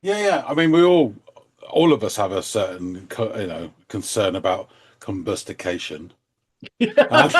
Yeah. I mean, all of us have a certain, concern about combustication. Um,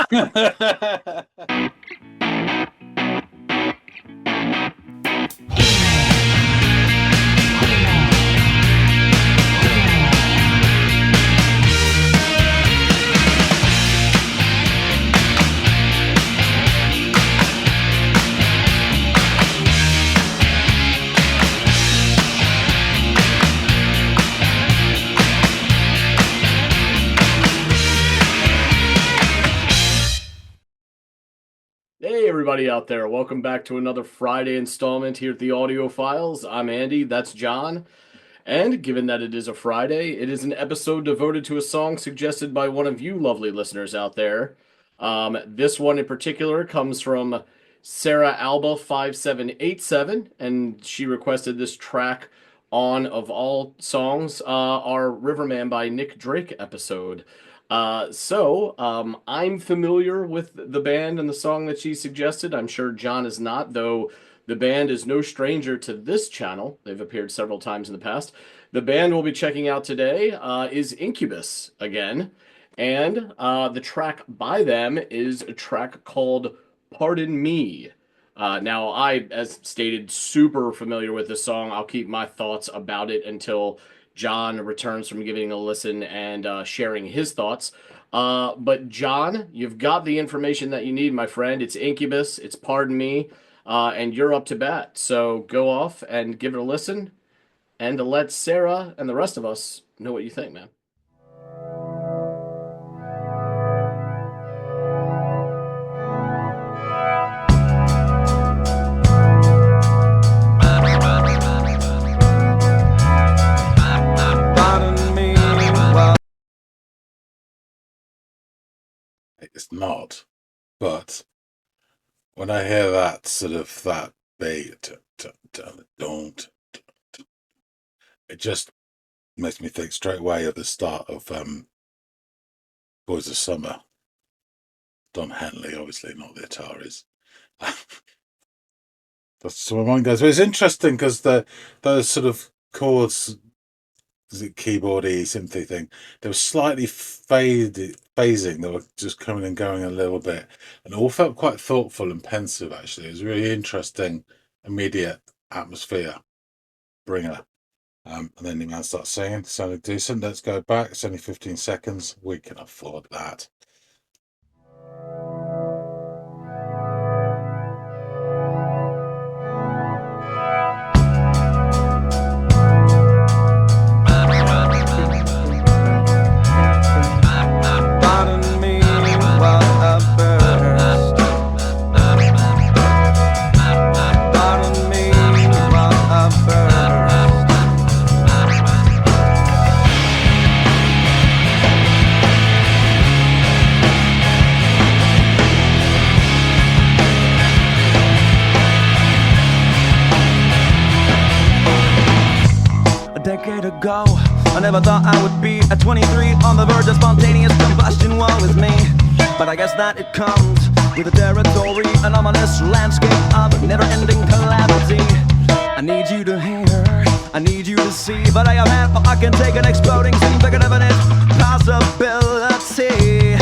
Hey, everybody out there. Welcome back to another Friday installment here at the Audiophiles. I'm Andy, that's John. And given that it is a Friday, it is an episode devoted to a song suggested by one of you lovely listeners out there. This one in particular comes from Sarah Alba 5787, and she requested this track on, of all songs, our Riverman by Nick Drake episode. I'm familiar with the band and the song that she suggested. I'm sure John is not, though the band is no stranger to this channel. They've appeared several times in the past. The band we'll be checking out today is Incubus again, and the track by them is a track called Pardon Me. Now, I, as stated, super familiar with this song. I'll keep my thoughts about it until John returns from giving a listen and sharing his thoughts. But John, you've got the information that you need, my friend. It's Incubus, it's Pardon Me, and you're up to bat. So go off and give it a listen, and to let Sarah and the rest of us know what you think, man. Pardon me while it's not, but when I hear that beat, don't, it just makes me think straight away of the start of Boys of Summer. Don Henley, obviously not the Ataris. That's where mine goes. But it's interesting because those sort of chords, is it keyboardy, synthy thing, they were slightly phasing. They were just coming and going a little bit, and it all felt quite thoughtful and pensive. Actually, it was really interesting, immediate atmosphere bringer. And then the man starts singing, sounded decent. Let's go back. It's only 15 seconds. We can afford that. pardon me while I burst. Pardon me while I burst. A decade ago, I never thought I would be at 23 on the verge of spontaneous combustion. Woe is me, but I guess that it comes with the territory, an ominous landscape of never-ending calamity. I need you to hear, I need you to see, but I am half, I can take an exploding scene, figure of an impossibility.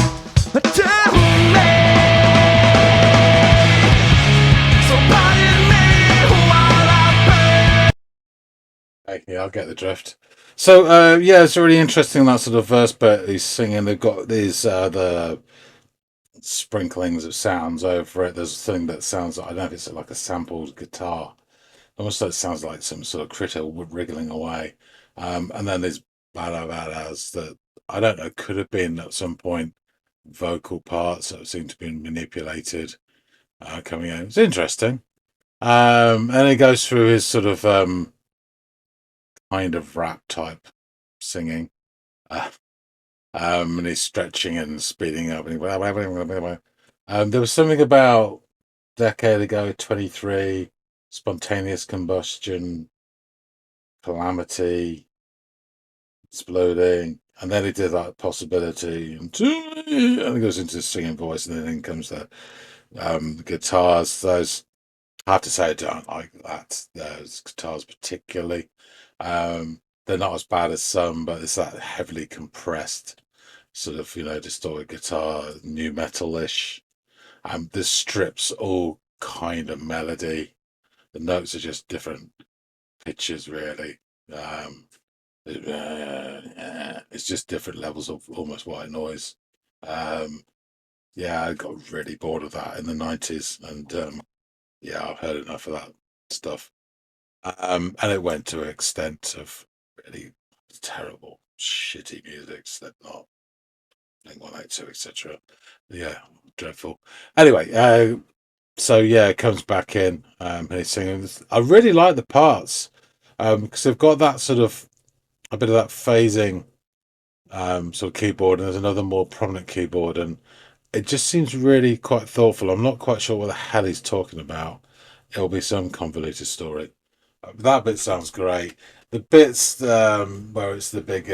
But to me, so pardon me while I burn. Okay, yeah, I'll get the drift. So, yeah, it's really interesting that sort of verse bit he's singing. They've got these the sprinklings of sounds over it. There's a thing that sounds like, I don't know if it's like a sampled guitar. Almost like it sounds like some sort of critter wriggling away. And then there's badass that I don't know, could have been at some point vocal parts that seem to be manipulated coming in. It's interesting. And it goes through his sort of kind of rap type singing. Uh, and he's stretching and speeding up. And there was something about a decade ago, 23, spontaneous combustion, calamity, exploding. And then he did that possibility, and it goes into his singing voice, and then in comes the guitars. Those I have to say I don't like those guitars particularly. They're not as bad as some, but it's that heavily compressed sort of, distorted guitar, new metal-ish. The strips all kind of melody. The notes are just different pitches, really. It's just different levels of almost white noise. Yeah, I got really bored of that in the 90s, and yeah, I've heard enough of that stuff. And it went to an extent of really terrible, shitty music, Slipknot, Blink-182, etc. Yeah, dreadful. Anyway, so yeah, it comes back in, and he's singing. I really like the parts, because they've got that sort of a bit of that phasing, sort of keyboard, and there's another more prominent keyboard, and it just seems really quite thoughtful. I'm not quite sure what the hell he's talking about. It'll be some convoluted story. That bit sounds great. The bits where it's the big,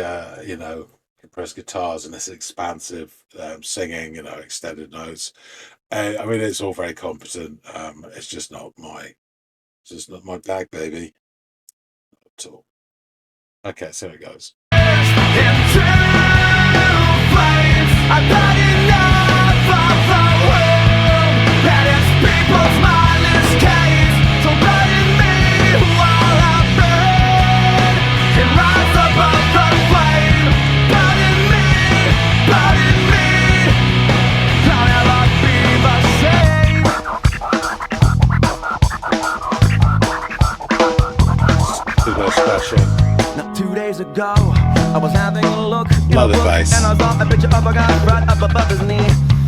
compressed guitars and this expansive singing, extended notes. I mean, it's all very competent. It's just not my bag, baby. At all. Okay, so it goes. Now 2 days ago, I was having a look in Love a the book, bass. and I saw a picture of a guy right up above his knee.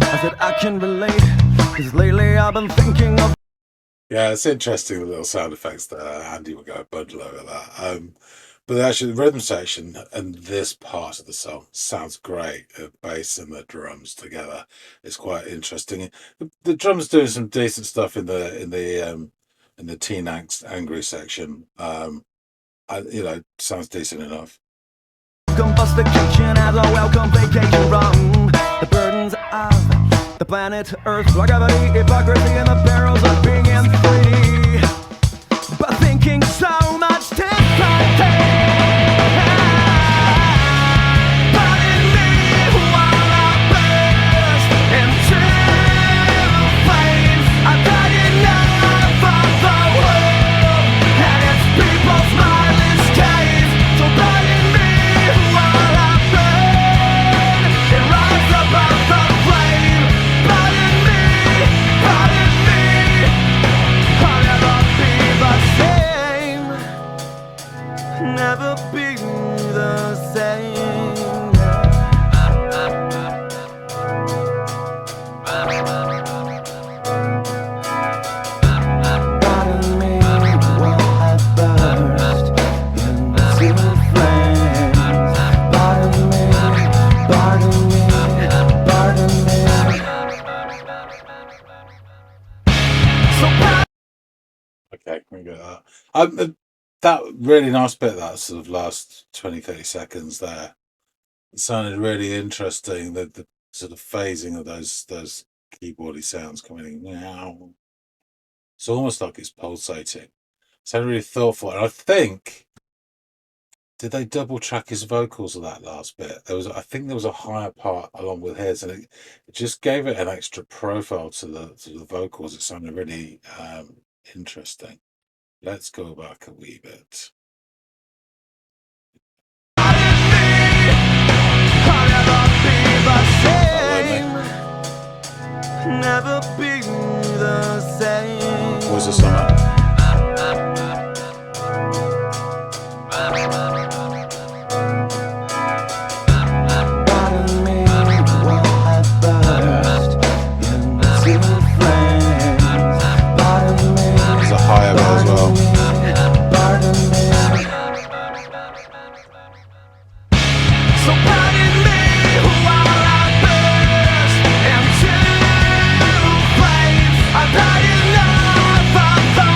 I said I can relate, cause lately I've been thinking of. Yeah, it's interesting, the little sound effects that Andy would go bundle over that. But actually, the rhythm section and this part of the song sounds great. The bass and the drums together is quite interesting. The drums doing some decent stuff in the teen angry section. Sounds decent enough. Combust the kitchen as a welcome vacation from the burdens of the planet Earth, like gravity, hypocrisy, and the perils of being in 3D. But thinking so much differently. Never be the same. Pardon me while I burst into flames. Pardon me, pardon me, pardon me. Okay, we get that. That really nice bit, that sort of last 20-30 seconds there, it sounded really interesting. The sort of phasing of those keyboardy sounds coming in. Meow. It's almost like it's pulsating. It sounded really thoughtful. And I think, did they double track his vocals of that last bit? I think there was a higher part along with his, and it just gave it an extra profile to the vocals. It sounded really interesting. Let's go back a wee bit. Never be the same. What's the song? Pardon me while I burst into flames. Pardon me. There's a higher bit as well. Pardon me. So pardon me while I burst into flames. I've had enough of the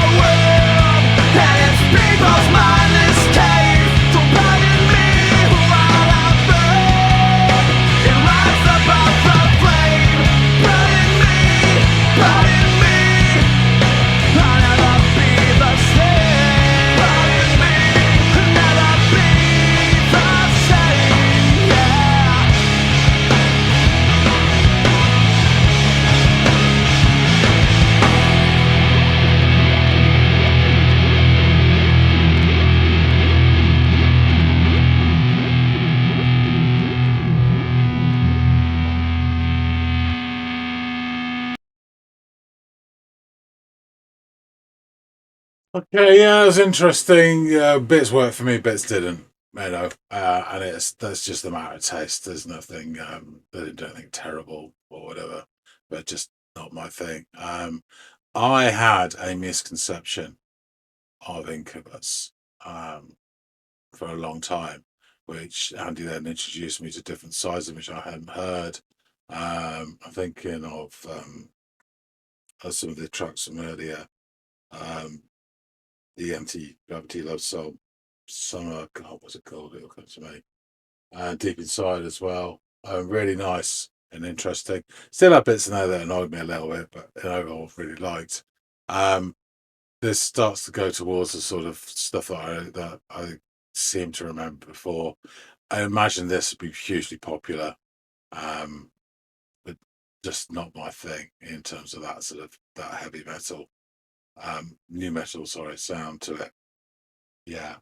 Okay, yeah, it was interesting. Bits worked for me, bits didn't. And that's just a matter of taste. There's nothing that I don't think terrible or whatever, but just not my thing. I had a misconception of Incubus for a long time, which Andy then introduced me to different sides of which I hadn't heard. I'm thinking of some of the tracks from earlier. Um, the Empty Gravity Love Song, Summer, God, what's it called? It'll come to me. Deep Inside as well. Really nice and interesting. Still have bits in there that annoyed me a little bit, but overall really liked. Um, this starts to go towards the sort of stuff that I seem to remember before. I imagine this would be hugely popular, um, but just not my thing in terms of that sort of that heavy metal, new metal, sorry, sound to it. Yeah,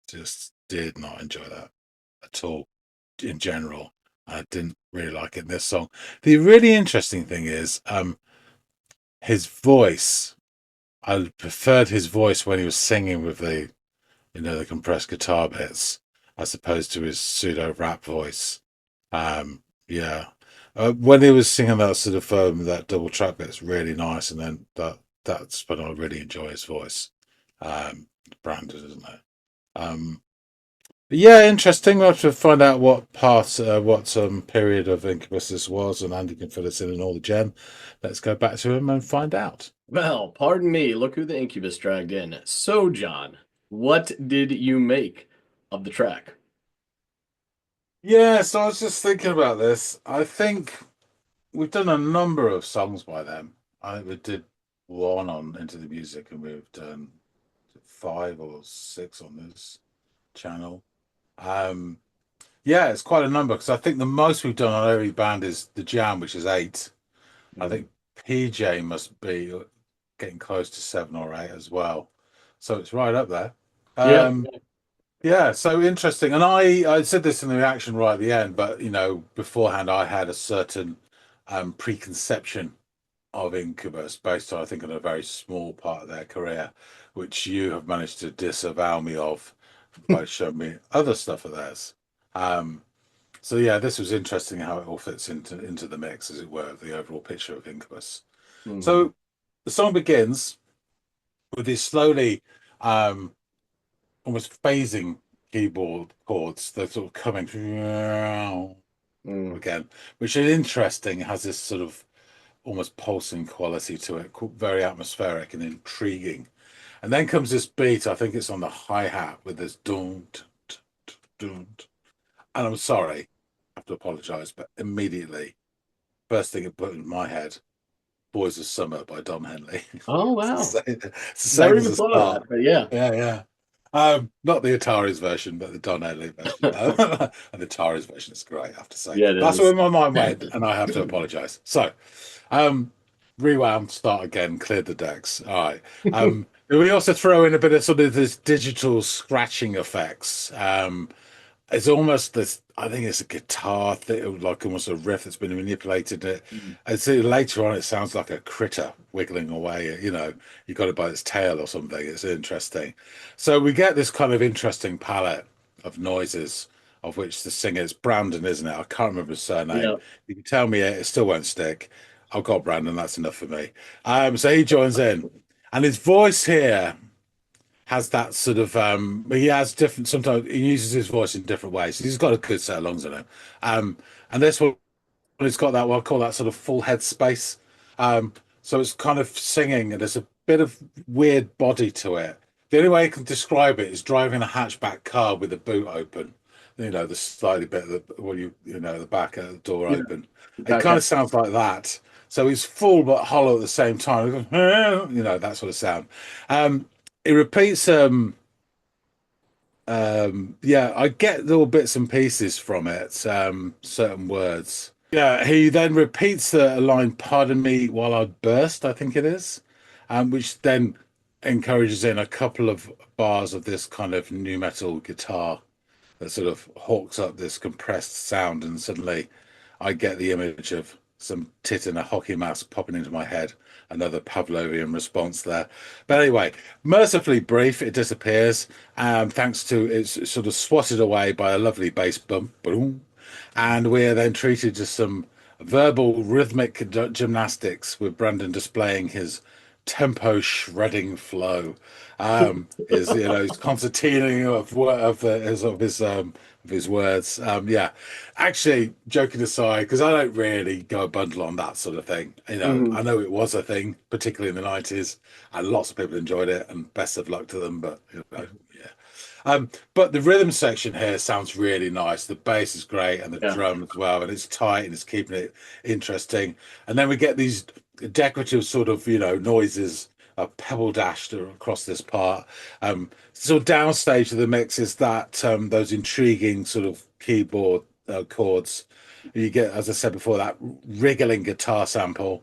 just did not enjoy that at all in general. I didn't really like it in this song. The really interesting thing is his voice. I preferred his voice when he was singing with the compressed guitar bits as opposed to his pseudo rap voice. Yeah. When he was singing that sort of that double track bit's really nice, and then that's when I really enjoy his voice. Branded, isn't it? Um, Yeah, interesting. We'll have to find out what period of Incubus this was, and Andy can fill us in on all the gem. Let's go back to him and find out. Well, pardon me. Look who the Incubus dragged in. So, John, what did you make of the track? Yeah, so I was just thinking about this. I think we've done a number of songs by them. I think we did one on Into the Music, and we've done 5 or 6 on this channel. Um, yeah, it's quite a number because I think the most we've done on every band is the Jam, which is 8. I think PJ must be getting close to 7 or 8 as well. So it's right up there. Yeah. Yeah, so interesting. And I said this in the reaction right at the end, but beforehand I had a certain preconception of Incubus based on I think on a very small part of their career, which you have managed to disavow me of by showing me other stuff of theirs. Um, so yeah, this was interesting how it all fits into the mix, as it were, of the overall picture of Incubus. Mhm. So the song begins with these slowly, almost phasing keyboard chords. They're sort of coming Mm. again, which is interesting. It has this sort of almost pulsing quality to it, very atmospheric and intriguing. And then comes this beat. I think it's on the hi hat with this dun, dun, dun, dun. And I'm sorry, I have to apologize, but immediately, first thing it put in my head, Boys of Summer by Don Henley. Oh, It's wow. the same Never as even the thought of start. that, but yeah. Yeah, yeah. Not the Atari's version, but the Don Henley version. And the Atari's version is great, I have to say. Yeah, it That's is. where my mind went, and I have to apologise. So, rewound, start again, cleared the decks. All right. We also throw in a bit of sort of this digital scratching effects. It's almost this. I think it's a guitar thing, like almost a riff that's been manipulated. Mm. I see later on, it sounds like a critter wiggling away. You got it by its tail or something. It's interesting. So we get this kind of interesting palette of noises, of which the singer is Brandon, isn't it? I can't remember his surname. Yeah. You can tell me it still won't stick. I've got Brandon. That's enough for me. So he joins in, and his voice here has that sort of he has different sometimes he uses his voice in different ways. He's got a good set of lungs in him. And this one it's got that what I call that sort of full head space. So it's kind of singing and there's a bit of weird body to it. The only way I can describe it is driving a hatchback car with the boot open. The slightly bit of the back of the door Yeah. open. It Back kind up. of sounds like that. So he's full but hollow at the same time. That sort of sound. It repeats yeah, I get little bits and pieces from it, certain words. Yeah, he then repeats the line, pardon me while I burst, I think it is, which then encourages in a couple of bars of this kind of new metal guitar that sort of hawks up this compressed sound, and suddenly I get the image of some tit in a hockey mask popping into my head. Another Pavlovian response there. But anyway, mercifully brief, it disappears. Thanks to it's sort of swatted away by a lovely bass bump. Boom. And we're then treated to some verbal rhythmic gymnastics with Brandon displaying his tempo shredding flow. Is his concertinaing of his words. Yeah, actually, joking aside, because I don't really go a bundle on that sort of thing. I know it was a thing, particularly in the 90s, and lots of people enjoyed it, and best of luck to them. But yeah. But the rhythm section here sounds really nice. The bass is great, and the drum as well, and it's tight and it's keeping it interesting. And then we get these decorative sort of noises pebble dashed across this part. So downstage of the mix is that those intriguing sort of keyboard chords. You get, as I said before, that wriggling guitar sample.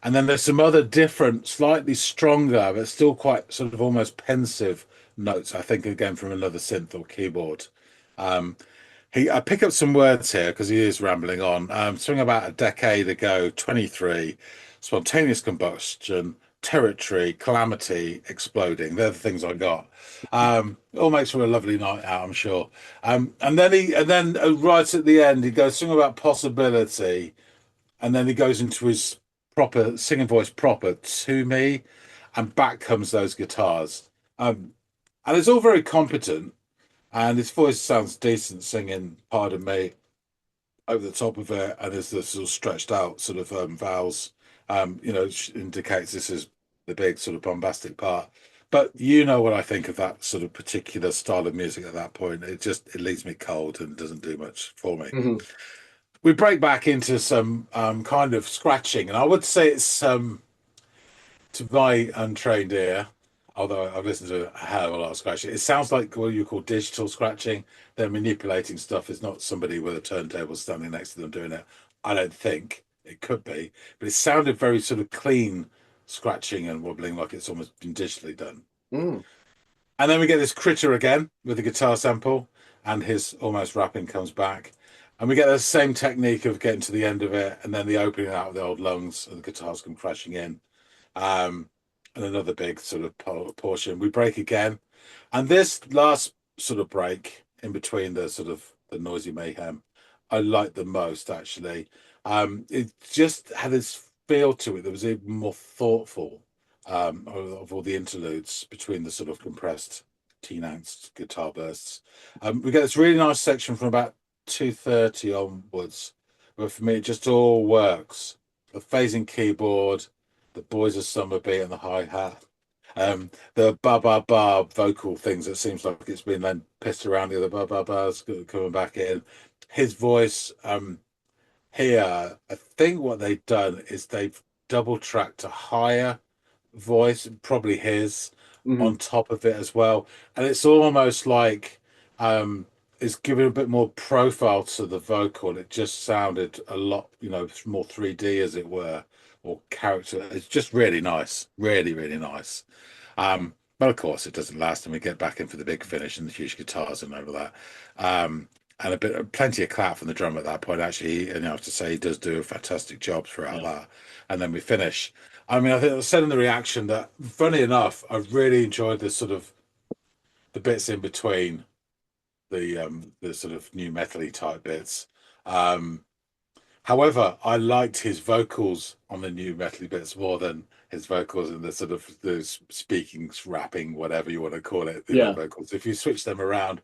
And then there's some other different, slightly stronger, but still quite sort of almost pensive notes, I think, again, from another synth or keyboard. I pick up some words here because he is rambling on. Something about a decade ago, 23, spontaneous combustion, territory, calamity, exploding. They're the things I got. All makes for a lovely night out, I'm sure. And then right at the end, he goes something about possibility, and then he goes into his proper singing voice proper to me, and back comes those guitars. And it's all very competent, and his voice sounds decent singing Pardon Me over the top of it, and there's this sort of stretched out sort of vowels, indicates this is the big sort of bombastic part. But you know what I think of that sort of particular style of music at that point. It leaves me cold and doesn't do much for me. We break back into some kind of scratching, and I would say it's to my untrained ear, although I've listened to a hell of a lot of scratching, it sounds like what you call digital scratching. They're manipulating stuff. It's not somebody with a turntable standing next to them doing it. I don't think it could be, but it sounded very sort of clean scratching and wobbling, like it's almost been digitally done. And then we get this critter again with the guitar sample, and his almost rapping comes back. And we get the same technique of getting to the end of it, and then the opening out of the old lungs, and the guitars come crashing in. And another big sort of portion. We break again. And this last sort of break in between the sort of the noisy mayhem, I liked the most, actually. It just had this feel to it that was even more thoughtful of all the interludes between the sort of compressed teen-angst guitar bursts. We get this really nice section from about 2:30 onwards, where for me it just all works. The phasing keyboard, the Boys of Summer beat and the hi-hat, the ba-ba-ba vocal things that seems like it's been then pissed around, the other ba-ba-bas coming back in. His voice here, I think what they've done is they've double-tracked a higher voice, probably his, on top of it as well. And it's almost like it's giving a bit more profile to the vocal. It just sounded a lot, more 3D, as it were, or character. It's just really nice, really, really nice. But of course, it doesn't last, and we get back in for the big finish and the huge guitars and over that. And plenty of clap from the drum at that point. Actually, and I have to say, he does do a fantastic job throughout that. And then we finish. I mean, I think I said in the reaction that, funny enough, I really enjoyed the sort of the bits in between the sort of new metal-y type bits. However, I liked his vocals on the new metal bits more than his vocals in the sort of the speaking, rapping, whatever you want to call it, vocals. If you switch them around,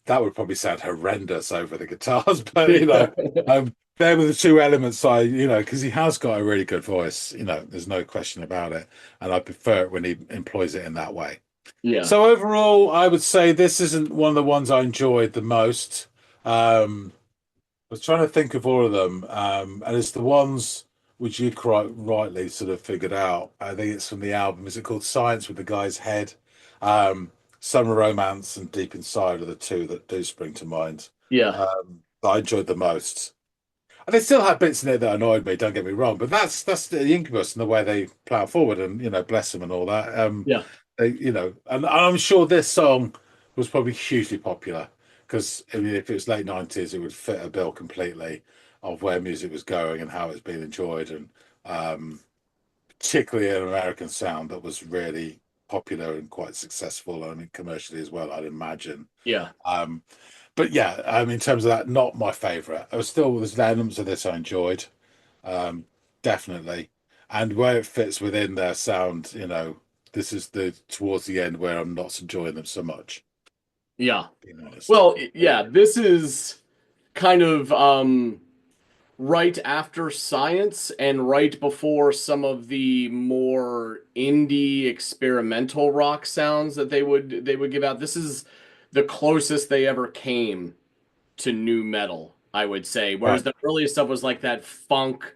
that would probably sound horrendous over the guitars. But there were the two elements because he has got a really good voice. There's no question about it, and I prefer it when he employs it in that way. Yeah. So overall, I would say this isn't one of the ones I enjoyed the most. I was trying to think of all of them, and it's the ones which you quite rightly sort of figured out. I think it's from the album. Is it called Science with the Guy's Head? Summer Romance and Deep Inside are the two that do spring to mind. Yeah. That I enjoyed the most. And they still had bits in it that annoyed me, don't get me wrong, but that's the Incubus and the way they plough forward, and bless them and all that. And I'm sure this song was probably hugely popular, because I mean, if it was late 90s, it would fit a bill completely. of where music was going and how it's been enjoyed, and particularly an American sound that was really popular and quite successful, I mean, commercially as well, I'd imagine. Yeah. Um, but yeah, in terms of that, not my favorite. I was still, there's elements of this I enjoyed, um, definitely, and where it fits within their sound, this is the towards the end where I'm not enjoying them so much, Yeah. being honest. Well, yeah, this is kind of right after Science and right before some of the more indie experimental rock sounds that they would give out. This is the closest they ever came to new metal, I would say. Whereas Right. the earliest stuff was like that funk,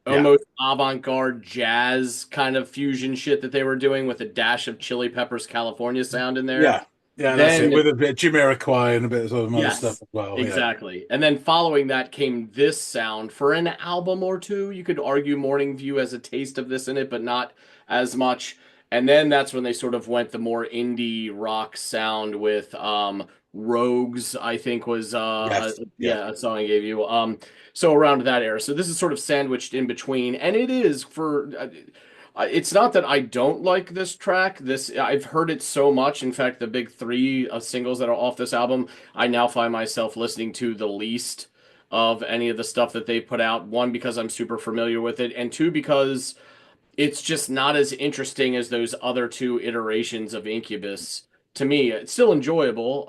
Yeah. almost avant-garde jazz kind of fusion shit that they were doing with a dash of Chili Peppers California sound in there. Yeah. Yeah, that's it. Then With a bit of Jamiroquai and a bit of some other stuff yes, as well. Yeah. exactly. And then following that came this sound for an album or two. You could argue Morning View has a taste of this in it, but not as much. And then that's when they sort of went the more indie rock sound with Rogues, I think was Yes. Yeah. yeah, a song I gave you. So around that era. So this is sort of sandwiched in between, and it is for it's not that I don't like this track. This I've heard it so much. In fact, the big three singles that are off this album, I now find myself listening to the least of any of the stuff that they put out. One, because I'm super familiar with it, and two, because it's just not as interesting as those other two iterations of Incubus. To me, it's still enjoyable.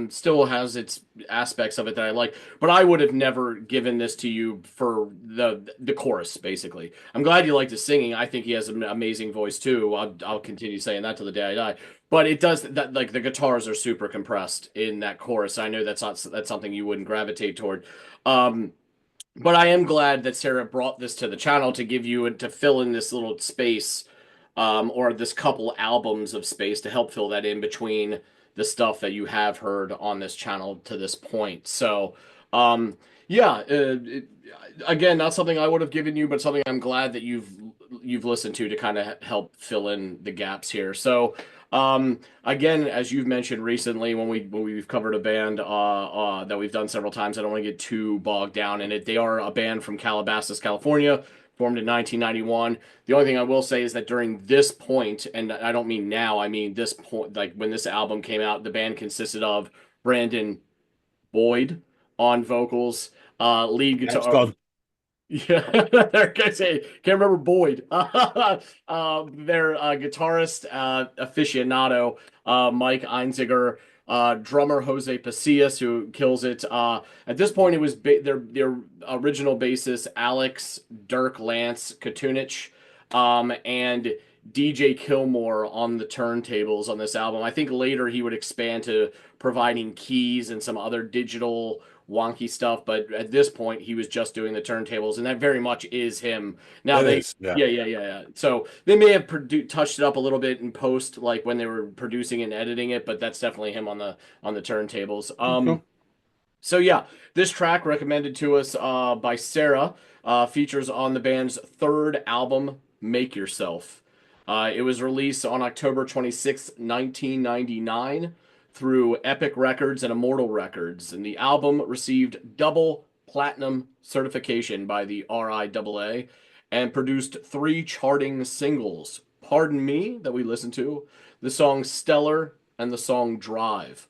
Still has its aspects of it that I like, but I would have never given this to you for the chorus. Basically, I'm glad you like the singing. I think he has an amazing voice too. I'll continue saying that till the day I die. But it does that like the guitars are super compressed in that chorus. I know that's something you wouldn't gravitate toward. Um, but I am glad that Sarah brought this to the channel to give you to fill in this little space, or this couple albums of space to help fill that in between the stuff that you have heard on this channel to this point. So, yeah, again, not something I would have given you, but something I'm glad that you've listened to kind of help fill in the gaps here. So, again, as you've mentioned recently, when we've covered a band that we've done several times, I don't want to get too bogged down in it. They are a band from Calabasas, California, formed in 1991. The only thing I will say is that during this point, and I don't mean now, I mean this point, like when this album came out, the band consisted of Brandon Boyd on vocals, lead Yeah, it's guitar. gone. Yeah, there I say can't remember Boyd. Their guitarist aficionado, Mike Einziger, drummer Jose Pasillas, who kills it. At this point, it was their original bassist Alex Dirk Lance Katunich, and DJ Kilmore on the turntables on this album. I think later he would expand to providing keys and some other digital wonky stuff, but at this point he was just doing the turntables, and that very much is him. Now It they, is. Yeah. yeah. So they may have touched it up a little bit in post, like when they were producing and editing it, but that's definitely him on the turntables. Cool. So yeah, this track recommended to us by Sarah features on the band's third album, Make Yourself. It was released on October 26, 1999 through Epic Records and Immortal Records, and the album received double platinum certification by the RIAA and produced three charting singles. Pardon Me, that we listened to, the song Stellar, and the song Drive,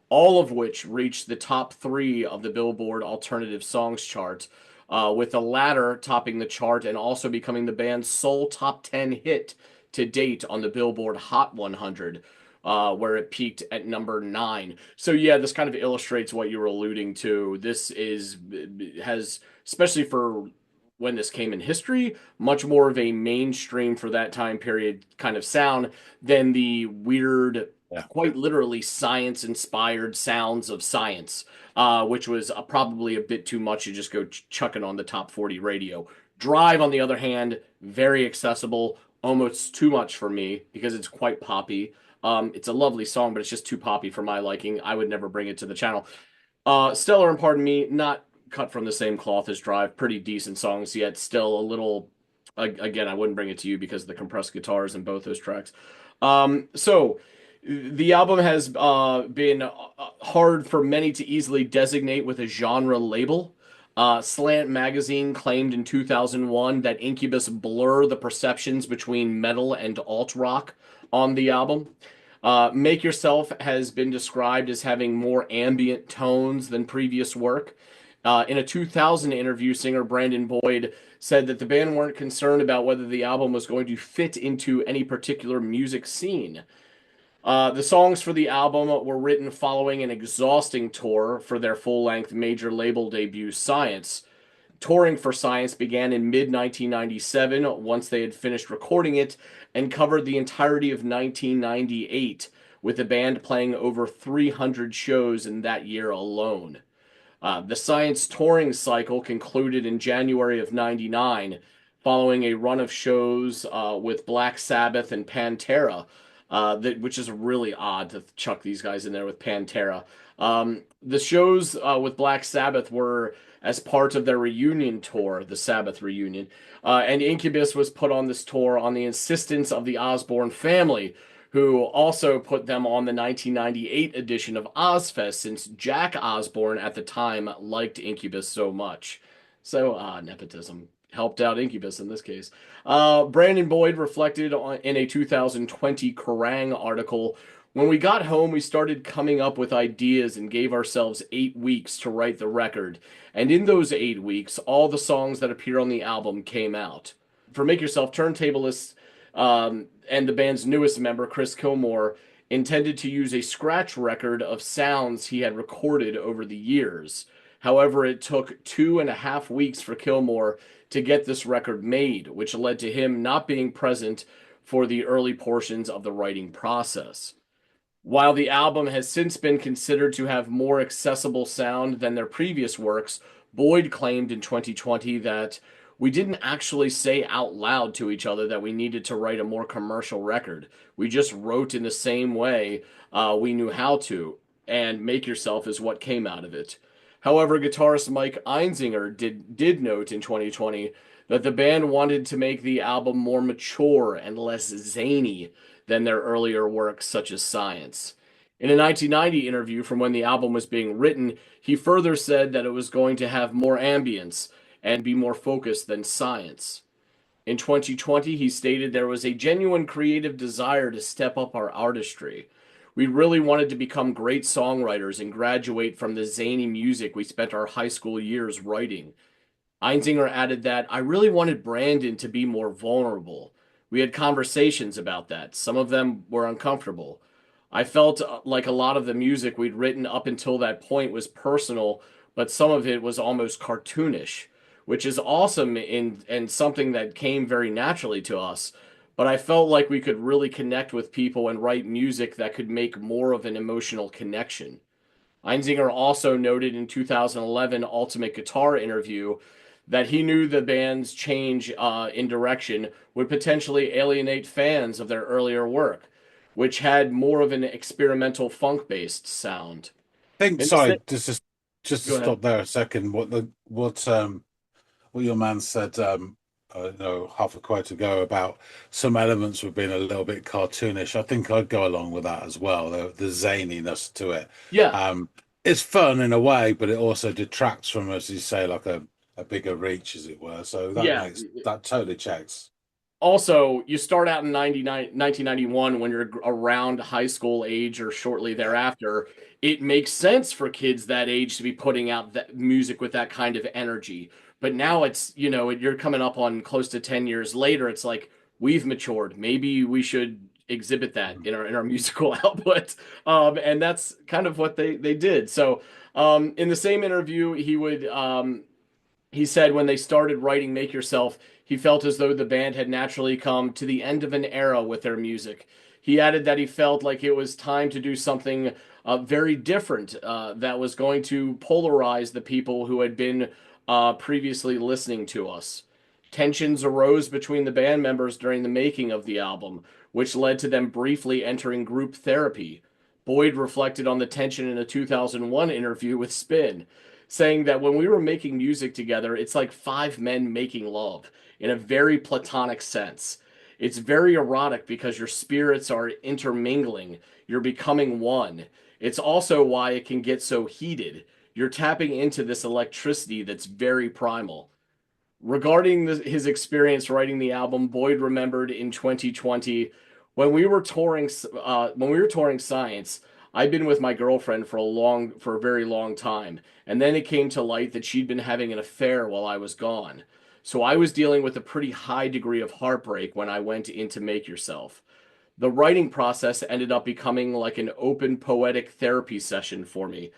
all of which reached the top three of the Billboard Alternative Songs chart, with the latter topping the chart and also becoming the band's sole top 10 hit to date on the Billboard Hot 100, where it peaked at number 9. So yeah, this kind of illustrates what you were alluding to. This has, especially for when this came in history, much more of a mainstream for that time period kind of sound than the weird, Yeah. quite literally science-inspired sounds of Science, which was probably a bit too much to just go chucking on the top 40 radio. Drive, on the other hand, very accessible, almost too much for me because it's quite poppy. It's a lovely song, but it's just too poppy for my liking. I would never bring it to the channel. Stellar and Pardon Me, not cut from the same cloth as Drive. Pretty decent songs, yet still a little. Again, I wouldn't bring it to you because of the compressed guitars in both those tracks. So the album has been hard for many to easily designate with a genre label. Slant Magazine claimed in 2001 that Incubus blur the perceptions between metal and alt rock on the album. Make Yourself has been described as having more ambient tones than previous work. In a 2000 interview, singer Brandon Boyd said that the band weren't concerned about whether the album was going to fit into any particular music scene. The songs for the album were written following an exhausting tour for their full length major label debut, Science. Touring for Science began in mid 1997 once they had finished recording it and covered the entirety of 1998, with the band playing over 300 shows in that year alone. The Science touring cycle concluded in January of '99, following a run of shows with Black Sabbath and Pantera, which is really odd to chuck these guys in there with Pantera. The shows with Black Sabbath were as part of their reunion tour, the Sabbath reunion, and Incubus was put on this tour on the insistence of the Osbourne family, who also put them on the 1998 edition of Ozfest since Jack Osbourne at the time liked Incubus so much. So, nepotism helped out Incubus in this case. Brandon Boyd reflected in a 2020 Kerrang article, "When we got home, we started coming up with ideas and gave ourselves 8 weeks to write the record. And in those 8 weeks, all the songs that appear on the album came out." For Make Yourself, turntablists and the band's newest member, Chris Kilmore, intended to use a scratch record of sounds he had recorded over the years. However, it took 2.5 weeks for Kilmore to get this record made, which led to him not being present for the early portions of the writing process. While the album has since been considered to have more accessible sound than their previous works, Boyd claimed in 2020 that "we didn't actually say out loud to each other that we needed to write a more commercial record. We just wrote in the same way we knew how to, and Make Yourself is what came out of it." However, guitarist Mike Einzinger did note in 2020 that the band wanted to make the album more mature and less zany than their earlier works such as Science. In a 1990 interview from when the album was being written, he further said that it was going to have more ambience and be more focused than Science. In 2020, he stated there was a genuine creative desire to step up our artistry. We really wanted to become great songwriters and graduate from the zany music we spent our high school years writing. Einzinger added that, "I really wanted Brandon to be more vulnerable. We had conversations about that. Some of them were uncomfortable. I felt like a lot of the music we'd written up until that point was personal, but some of it was almost cartoonish, which is awesome and something that came very naturally to us. But I felt like we could really connect with people and write music that could make more of an emotional connection." Einzinger also noted in 2011 Ultimate Guitar interview that he knew the band's change in direction would potentially alienate fans of their earlier work, which had more of an experimental funk-based sound. Think, In the sorry, sa- just to Go ahead. stop there a second. What your man said, half a quote ago about some elements were being a little bit cartoonish. I think I'd go along with that as well. The zaniness to it. Yeah, It's fun in a way, but it also detracts from, as you say, like a bigger reach, as it were. So yeah. that totally checks. Also, you start out in 1991 when you're around high school age or shortly thereafter. It makes sense for kids that age to be putting out that music with that kind of energy. But now it's, you're coming up on close to 10 years later. It's like, we've matured. Maybe we should exhibit that in our musical output. And that's kind of what they did. So in the same interview, he said when they started writing Make Yourself, he felt as though the band had naturally come to the end of an era with their music. He added that he felt like it was time to do something very different that was going to polarize the people who had been previously listening to us. Tensions arose between the band members during the making of the album, which led to them briefly entering group therapy. Boyd reflected on the tension in a 2001 interview with Spin, saying that when we were making music together, it's like five men making love in a very platonic sense. It's very erotic because your spirits are intermingling, you're becoming one. It's also why it can get so heated. You're tapping into this electricity that's very primal. Regarding his experience writing the album, Boyd remembered in 2020 when we were touring Science. I'd been with my girlfriend for a very long time, and then it came to light that she'd been having an affair while I was gone. So I was dealing with a pretty high degree of heartbreak when I went in to Make Yourself. The writing process ended up becoming like an open poetic therapy session for me.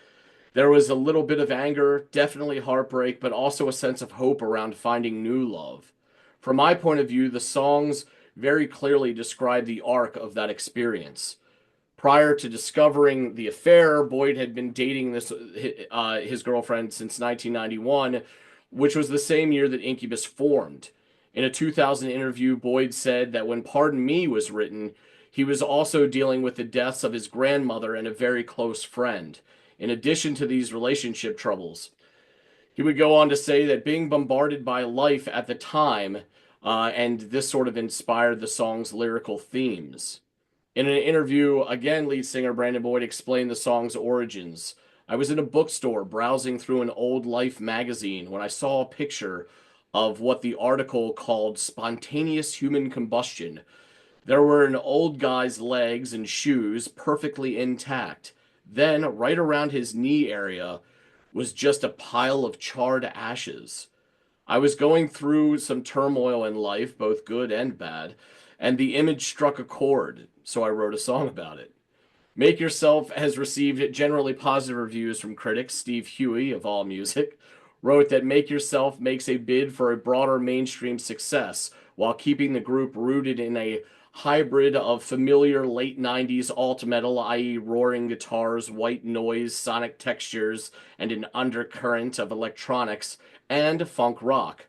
There was a little bit of anger, definitely heartbreak, but also a sense of hope around finding new love. From my point of view, the songs very clearly describe the arc of that experience. Prior to discovering the affair, Boyd had been dating his girlfriend since 1991, which was the same year that Incubus formed. In a 2000 interview, Boyd said that when Pardon Me was written, he was also dealing with the deaths of his grandmother and a very close friend, in addition to these relationship troubles. He would go on to say that being bombarded by life at the time, and this sort of inspired the song's lyrical themes. In an interview, again, lead singer Brandon Boyd explained the song's origins. I was in a bookstore browsing through an old Life magazine when I saw a picture of what the article called spontaneous human combustion. There were an old guy's legs and shoes perfectly intact. Then, right around his knee area, was just a pile of charred ashes. I was going through some turmoil in life, both good and bad, and the image struck a chord, so I wrote a song about it. Make Yourself has received generally positive reviews from critics. Steve Huey of AllMusic wrote that Make Yourself makes a bid for a broader mainstream success while keeping the group rooted in a hybrid of familiar late 90s alt metal, i.e., roaring guitars, white noise, sonic textures, and an undercurrent of electronics, and funk rock.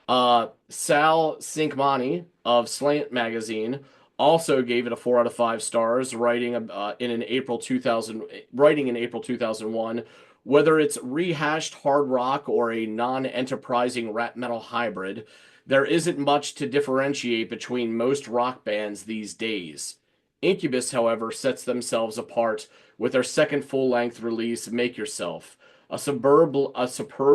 Sal Cinquemani of Slant Magazine also gave it a 4 out of 5 stars, writing in April 2001, whether it's rehashed hard rock or a non-enterprising rap metal hybrid, there isn't much to differentiate between most rock bands these days. Incubus, however, sets themselves apart with their second full-length release, Make Yourself, a superb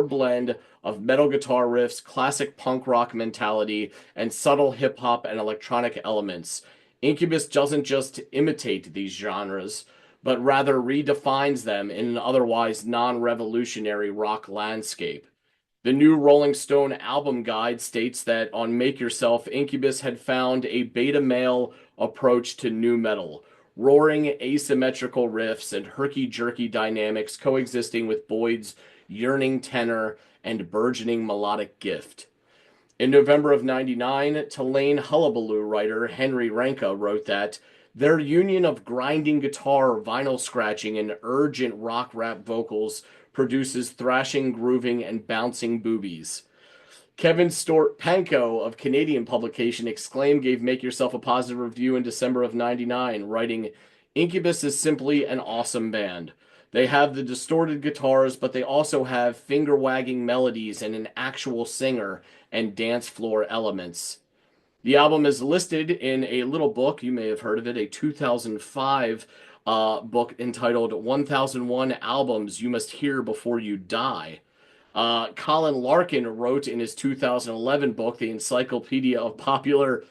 blend of metal guitar riffs, classic punk rock mentality, and subtle hip hop and electronic elements. Incubus doesn't just imitate these genres, but rather redefines them in an otherwise non-revolutionary rock landscape. The new Rolling Stone album guide states that on Make Yourself, Incubus had found a beta male approach to nu metal, roaring asymmetrical riffs and herky-jerky dynamics coexisting with Boyd's yearning tenor and burgeoning melodic gift. In November of '99, Tulane Hullabaloo writer Henry Ranka wrote that their union of grinding guitar, vinyl scratching, and urgent rock rap vocals produces thrashing, grooving, and bouncing boobies. Kevin Stort Pankow of Canadian publication Exclaim gave Make Yourself a positive review in December of '99, writing, Incubus is simply an awesome band. They have the distorted guitars, but they also have finger-wagging melodies and an actual singer and dance floor elements. The album is listed in a little book, you may have heard of it, a 2005 book entitled 1001 Albums You Must Hear Before You Die. Colin Larkin wrote in his 2011 book, The Encyclopedia of Popular.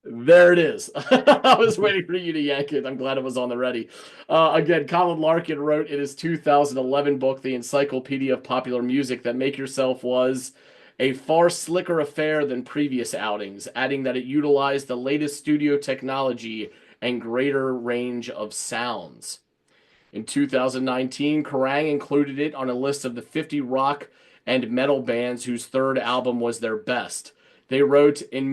There it is. I was waiting for you to yank it. I'm glad it was on the ready. Again, Colin Larkin wrote in his 2011 book, The Encyclopedia of Popular Music, that Make Yourself was a far slicker affair than previous outings, adding that it utilized the latest studio technology and greater range of sounds. In 2019, Kerrang included it on a list of the 50 rock and metal bands whose third album was their best. They wrote in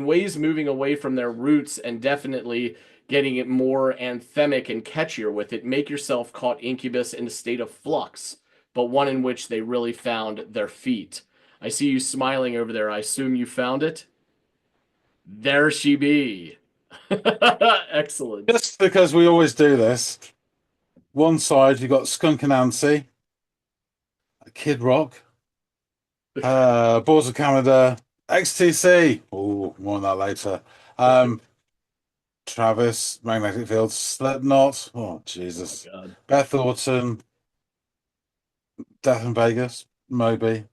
ways moving away from their roots and definitely getting it more anthemic and catchier with it. Make Yourself caught Incubus in a state of flux, but one in which they really found their feet. I see you smiling over there. I assume you found it? There she be. Excellent. Just because we always do this. One side, you've got Skunk and Nancy, Kid Rock, Boards of Canada, XTC. Oh, more on that later. Travis, Magnetic Field, Slipknot. Oh, Jesus. Oh, God. Beth Orton, Death in Vegas, Moby.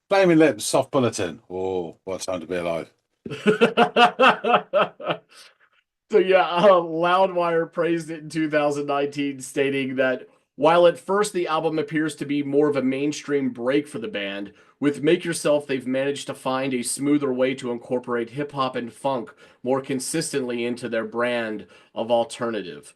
Flaming Lips, Soft Bulletin. Oh, what a time to be alive. So yeah, Loudwire praised it in 2019, stating that while at first the album appears to be more of a mainstream break for the band, with Make Yourself they've managed to find a smoother way to incorporate hip hop and funk more consistently into their brand of alternative.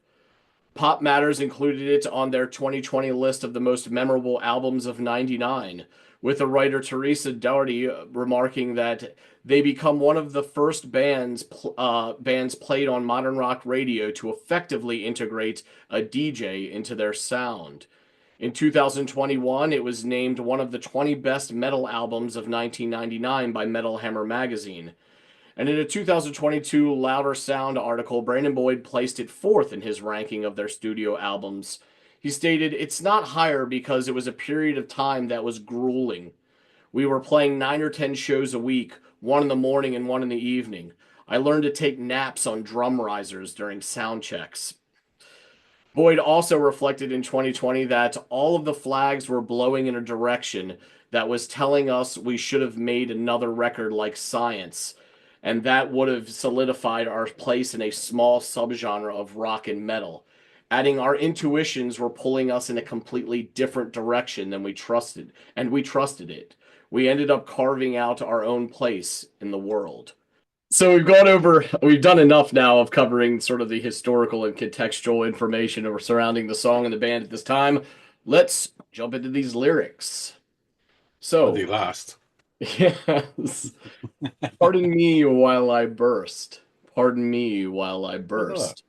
Pop Matters included it on their 2020 list of the most memorable albums of '99, with the writer Teresa Dougherty remarking that they become one of the first bands played on modern rock radio to effectively integrate a DJ into their sound. In 2021, it was named one of the 20 best metal albums of 1999 by Metal Hammer magazine. And in a 2022 Louder Sound article, Brandon Boyd placed it fourth in his ranking of their studio albums. He stated, "It's not higher because it was a period of time that was grueling. We were playing 9 or 10 shows a week, one in the morning and one in the evening. I learned to take naps on drum risers during sound checks." Boyd also reflected in 2020 that all of the flags were blowing in a direction that was telling us we should have made another record like Science, and that would have solidified our place in a small subgenre of rock and metal. Adding our intuitions were pulling us in a completely different direction than we trusted, and we trusted it. We ended up carving out our own place in the world. So we've done enough now of covering sort of the historical and contextual information surrounding the song and the band at this time. Let's jump into these lyrics. When do you So, last? yes. Pardon me while I burst. Pardon me while I burst.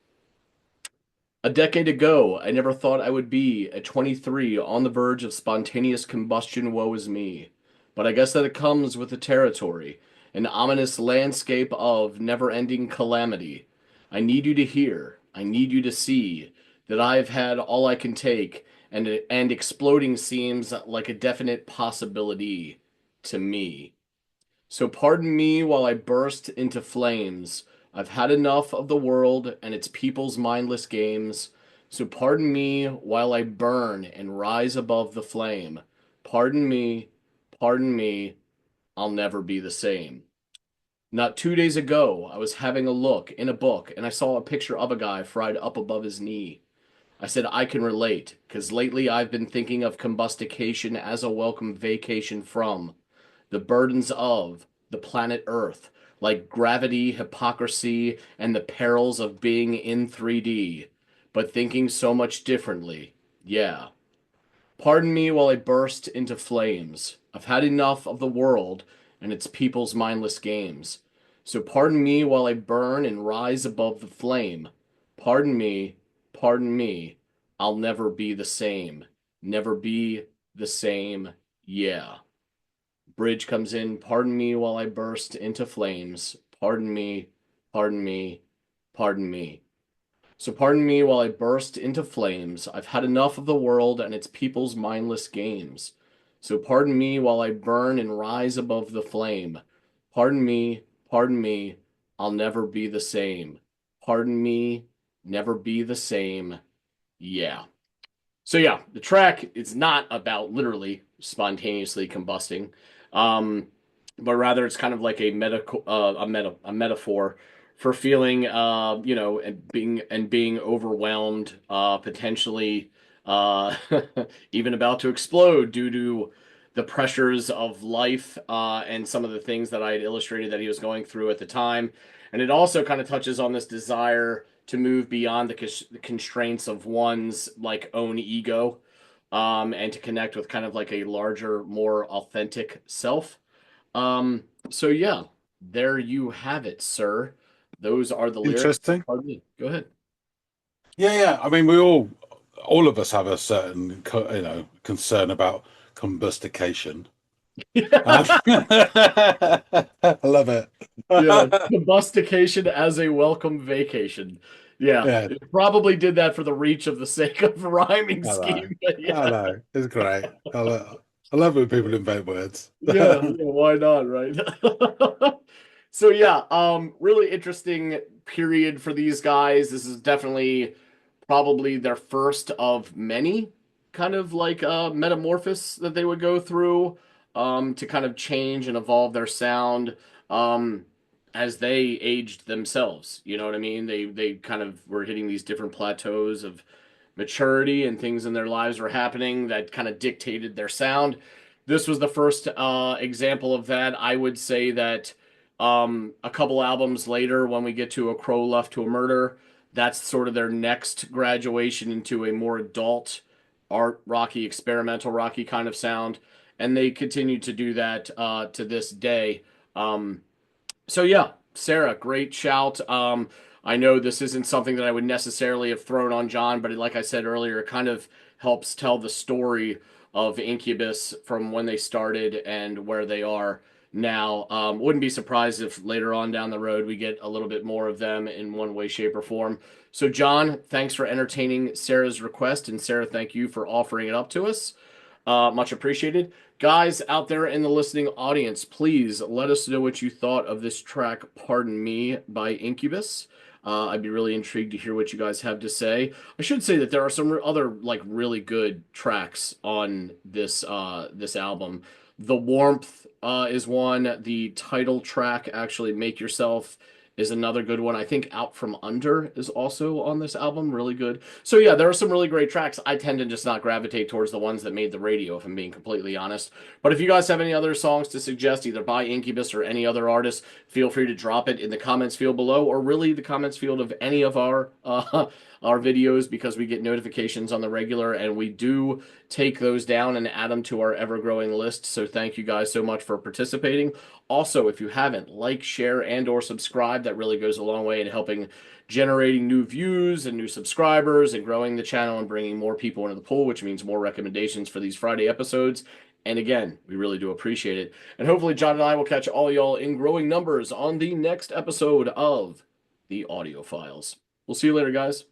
A decade ago, I never thought I would be, at 23, on the verge of spontaneous combustion, woe is me. But I guess that it comes with the territory, an ominous landscape of never-ending calamity. I need you to hear, I need you to see, that I've had all I can take, and exploding seems like a definite possibility to me. So pardon me while I burst into flames. I've had enough of the world and its people's mindless games. So pardon me while I burn and rise above the flame. Pardon me, I'll never be the same. Not 2 days ago, I was having a look in a book and I saw a picture of a guy fried up above his knee. I said I can relate, 'cause lately I've been thinking of combustication as a welcome vacation from the burdens of the planet Earth, like gravity, hypocrisy, and the perils of being in 3D, but thinking so much differently. Yeah. Pardon me while I burst into flames. I've had enough of the world and its people's mindless games. So pardon me while I burn and rise above the flame. Pardon me, pardon me. I'll never be the same. Never be the same. Yeah. Bridge comes in, pardon me while I burst into flames. Pardon me, pardon me, pardon me. So pardon me while I burst into flames. I've had enough of the world and its people's mindless games. So pardon me while I burn and rise above the flame. Pardon me, pardon me. I'll never be the same. Pardon me, never be the same. Yeah. So yeah, the track is not about literally spontaneously combusting, um, but rather it's kind of like a metaphor for feeling, and being overwhelmed, potentially, uh, even about to explode due to the pressures of life, and some of the things that I had illustrated that he was going through at the time. And it also kind of touches on this desire to move beyond the constraints of one's like own ego, and to connect with kind of like a larger, more authentic self. So yeah, there you have it, sir. Those are the lyrics. Interesting. Pardon me. Go ahead. Yeah. I mean, all of us have a certain, concern about combustication. I love it. Yeah, combustication as a welcome vacation. Yeah, Yeah, it probably did that for the reach of the sake of rhyming I know. scheme. But I yeah, know. It's great. I love when people invent words. yeah, why not, right? So yeah, really interesting period for these guys. This is definitely probably their first of many kind of like a metamorphosis that they would go through to kind of change and evolve their sound as they aged themselves. You know what I mean? They kind of were hitting these different plateaus of maturity, and things in their lives were happening that kind of dictated their sound. This was the first example of that. I would say that a couple albums later, when we get to A Crow Left to a Murder, that's sort of their next graduation into a more adult art rocky, experimental rocky kind of sound, and they continue to do that to this day. So yeah, Sarah, great shout. I know this isn't something that I would necessarily have thrown on John, but like I said earlier, it kind of helps tell the story of Incubus from when they started and where they are now. Wouldn't be surprised if later on down the road we get a little bit more of them in one way, shape, or form. So, John, thanks for entertaining Sarah's request, and Sarah, thank you for offering it up to us. Much appreciated. Guys out there in the listening audience, please let us know what you thought of this track, Pardon Me, by Incubus. I'd be really intrigued to hear what you guys have to say. I should say that there are some other like really good tracks on this album. The Warmth is one. The title track, actually, Make Yourself, is another good one. I think Out From Under is also on this album. Really good. So yeah, there are some really great tracks. I tend to just not gravitate towards the ones that made the radio, if I'm being completely honest. But if you guys have any other songs to suggest, either by Incubus or any other artist, feel free to drop it in the comments field below, or really the comments field of any of our videos, because we get notifications on the regular, and we do take those down and add them to our ever-growing list. So thank you guys so much for participating. Also, if you haven't, like, share, and or subscribe. That really goes a long way in helping generating new views and new subscribers and growing the channel and bringing more people into the pool, which means more recommendations for these Friday episodes. And again, we really do appreciate it. And hopefully John and I will catch all y'all in growing numbers on the next episode of the Audiophiles. We'll see you later, guys.